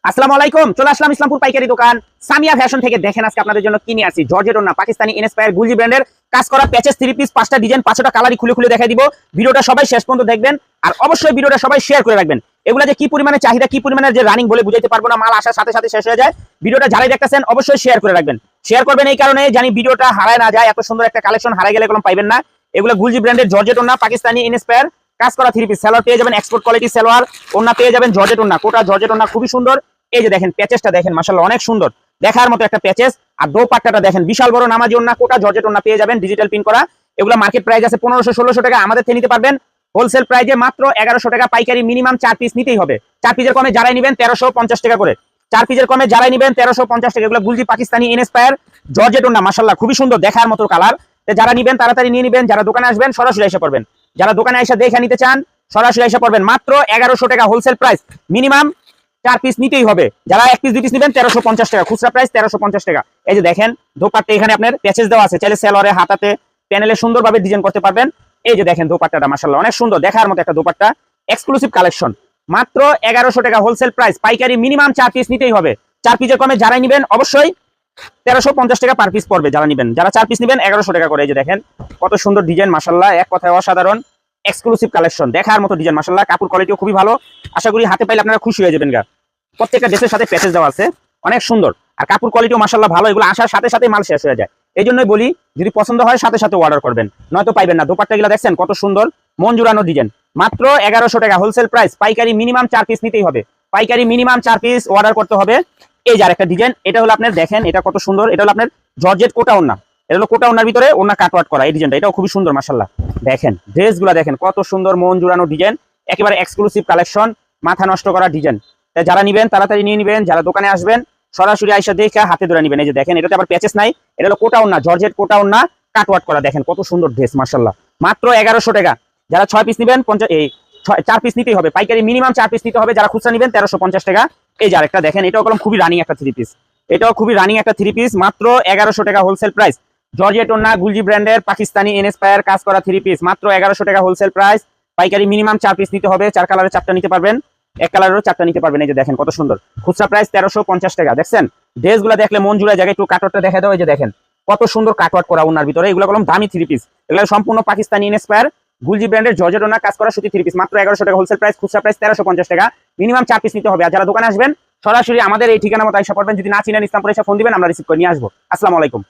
আসসালামু আলাইকুম। চলে আসলাম ইসলামপুর পাইকারি দোকান সামিয়া ফ্যাশন থেকে। দেখেন আজকে আপনাদের জন্য কি নিয়ে আসি। জর্জেট ওড়না, পাকিস্তানি ইনস্পায়ার গুলজি ব্র্যান্ডের কাজ করা প্যাচেস থ্রি পিস, 5টা ডিজাইন, 5টা কালারই খুলে খুলে দেখাই দিব। ভিডিওটা সবাই শেষ পর্যন্ত দেখবেন আর অবশ্যই ভিডিওটা সবাই শেয়ার করে রাখবেন। এগুলা যে কি পরিমাণে চাহিদা, কি পরিমাণে যে রানিং বলে বুঝাইতে পারবো না, মাল আসার সাথে সাথে শেষ হয়ে যায়। ভিডিওটা যারাই দেখতেছেন অবশ্যই শেয়ার করে রাখবেন। শেয়ার করবেন এই কারণে জানি ভিডিওটা হারায় না যায়। এত সুন্দর একটা কালেকশন হারাই গেলে কোনো পাইবেন না। এগুলো গুলজি ব্র্যান্ডের জর্জেট ওড়না, পাকিস্তানি ইনস্পায়ার কাজ করা থ্রি পিস। সালোয়ার পেয়ে যাবেন এক্সপোর্ট কোয়ালিটি সালোয়ার, ওড়না পেয়ে যাবেন জর্জেট ওড়না, কোটা জর্জেট ওড়না, খুবই সুন্দর। এই যে দেখেন প্যাচেসটা দেখেন, মাশাআল্লাহ অনেক সুন্দর, দেখার মতো একটা প্যাচেস। আর দোপাট্টাটা দেখেন, বিশাল বড় নামাজি ওড়না, কোটা জর্জেট ওড়না পেয়ে যাবেন ডিজিটাল প্রিন্ট করা। এগুলো মার্কেট প্রাইস আছে 1500-1600 টাকা, আমাদের থেকে নিতে পারবেন হোলসেল প্রাইসে মাত্র 1100 টাকা। পাইকারি মিনিমাম 4 পিস নিতেই হবে। 4 পিসের কমে যারাই নেবেন 1350 টাকা করে। 4 পিসের কমে যারাই নেবেন 1350 টাকা। এগুলো গুলজি পাকিস্তানি ইনস্পায়ার জর্জেট ওড়না, মাশাআল্লাহ খুবই সুন্দর, দেখার মতো কালার। যারা নেবেন তাড়াতাড়ি নিয়ে নেবেন। যারা দোকানে আসবেন সরাসরি এসে পড়বেন। যারা দোকানে এসে দেখে নিতে চান সরাসরি এসে পড়বেন। মাত্র 1100 টাকা হোলসেল প্রাইস, মিনিমাম 4 পিস নিতেই হবে। যারা 1 পিস 2 পিস নেবেন 1350 টাকা, খুচরা প্রাইস 1350 টাকা। এই যে দেখেন দোপাট্টা, এখানে আপনার প্যাচেস দেওয়া আছে, চাইলে সেলরে হাতাতে প্যানেলে সুন্দরভাবে ডিজাইন করতে পারবেন। এই যে দেখেন দোপাট্টাটা, মাশাআল্লাহ অনেক সুন্দর, দেখার মতো একটা দোপাট্টা, এক্সক্লুসিভ কালেকশন। মাত্র 1100 টাকা হোলসেল প্রাইস, পাইকারি মিনিমাম 4 পিস নিতেই হবে। 4 পিসের কমে যারাই নেবেন অবশ্যই 1350 টাকা পার পিস পড়বে যারা নেবেন। যারা 4 পিস নেবেন 1100 টাকা করে। এই যে দেখেন কত সুন্দর ডিজাইন, মাশাআল্লাহ এক কথায় অসাধারণ, এক্সক্লুসিভ কালেকশন, দেখার মতো ডিজাইন, মাশাআল্লাহ কাপড় কোয়ালিটিও খুবই ভালো। আশা করি হাতে পাইলে আপনারা খুশি হয়ে যাবেন গা। প্রত্যেকটা ড্রেসের সাথে প্যাচেস দেওয়া আছে, অনেক সুন্দর। আর কাপড় কোয়ালিটিও মাশাআল্লাহ ভালো। এগুলো আসার সাথে সাথে মাল শেষ হয়ে যায়। এই জন্যই বলি যদি পছন্দ হয় সাথে সাথে অর্ডার করবেন, নয়তো পাইবেন না। দোপাট্টাগুলো দেখছেন কত সুন্দর, মন জুড়ানো ডিজাইন। মাত্র 1100 টাকা হোলসেল প্রাইস, পাইকারি মিনিমাম 4 পিস নিতেই হবে। পাইকারি মিনিমাম 4 পিস অর্ডার করতে হবে। এই যে আরেকটা ডিজাইন, এটা হলো আপনার দেখেন, এটা কত সুন্দর। এটা হলো আপনার জর্জেট কোটা ওড়না, এটা হলো কোটা ওড়নার ভিতরে ওড়না কাটওয়ার্ক করা। এই ডিজাইনটা এটাও খুবই সুন্দর, মাশাআল্লাহ দেখেন ড্রেসগুলো দেখেন কত সুন্দর, মন জুড়ানো ডিজাইন, একেবারে এক্সক্লুসিভ কালেকশন, মাথা নষ্ট করা ডিজাইন। যারা নিবেন তাড়াতাড়ি নিয়ে নেবেন। যারা দোকানে আসবেন সরাসরি আইসা দেখে হাতে ধরে নেবেন। এই যে দেখেন এটাতে আবার প্যাচেস নাই, এটা হলো কোটা ওড়না, জর্জেট কোটা ওড়না কাটওয়ার্ক করা। দেখেন কত সুন্দর ড্রেস, মাশাআল্লাহ মাত্র 1100 টাকা। যারা 6 পিস নেবেন 4 পিস নিতেই হবে। পাইকারি মিনিমাম 4 পিস নিতে হবে। যারা খুচরা নেবেন 1350 টাকা। এই যে আরেকটা দেখেন, এটাও কলম খুবই রানিং একটা থ্রি পিস, এটাও খুবই রানিং একটা থ্রি পিস, মাত্র 1100 টাকা হোলসেল প্রাইস। জর্জেট ওড়না, গুলজি ব্র্যান্ডের পাকিস্তানি ইনস্পায়ার কাজ করা থ্রি পিস, মাত্র 1100 টাকা হোলসেল প্রাইস। পাইকারি মিনিমাম 4 পিস নিতে হবে। 4 কালারের 4টা নিতে পারবেন, এক কালারেরও 4টা নিতে পারবেন। এই যে দেখেন কত সুন্দর, খুচরা প্রাইস 1350 টাকা। দেখছেন ড্রেসগুলো দেখলে মন জুড়ে জায়গায়। একটু কাটওয়ার্কটা দেখা দাও। এই যে দেখেন কত সুন্দর কাটওয়ার্ক করা ওনার ভিতরে। এগুলো কলম দামি থ্রি পিস, এগুলো সম্পূর্ণ পাকিস্তানি ইনস্পায়ার গুলজি ব্র্যান্ডের জর্জেট ওড়না কাজ করা সুতি থ্রি পিস, মাত্র 1100 টাকা হোলসেল প্রাইস, খুচরা প্রাইস 1350 টাকা। মিনিমাম 4 পিস নিতে হবে। আর যারা দোকানে আসবেন সরাসরি আমাদের এই ঠিকানা মতো আইসা পড়বেন। যদি না চিনেন ইসলামপুরে এসে ফোন দিবেন, আমরা রিসিভ করে নিয়ে আসবো। আসসালামু আলাইকুম।